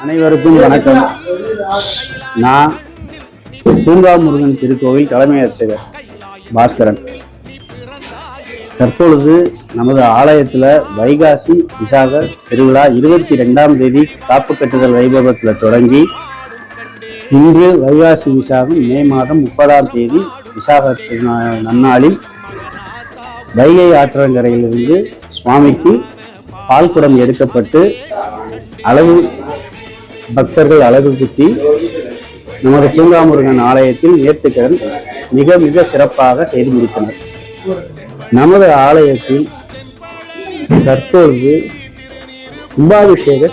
அனைவருக்கும் வணக்கம். நான் பூங்காமுருகன் திருக்கோவில் தலைமை அர்ச்சகர் பாஸ்கரன். தற்பொழுது நமது ஆலயத்தில் வைகாசி விசாக திருவிழா 22ஆம் தேதி காப்பு கட்டுதல் வைபவத்தில் தொடங்கி இன்று வைகாசி விசாகம் மே மாதம் 30ஆம் தேதி விசாக நன்னாளில் வைகை ஆற்றங்கரையிலிருந்து சுவாமிக்கு பால்குடம் எடுக்கப்பட்டு பக்தர்கள் அழகு குத்தி நமது பூங்காமுருகன் ஆலயத்தில் நேர்த்திக்கடன் மிக மிக சிறப்பாக செய்து முடித்தனர். நமது ஆலயத்தில் தற்பொழுது கும்பாபிஷேக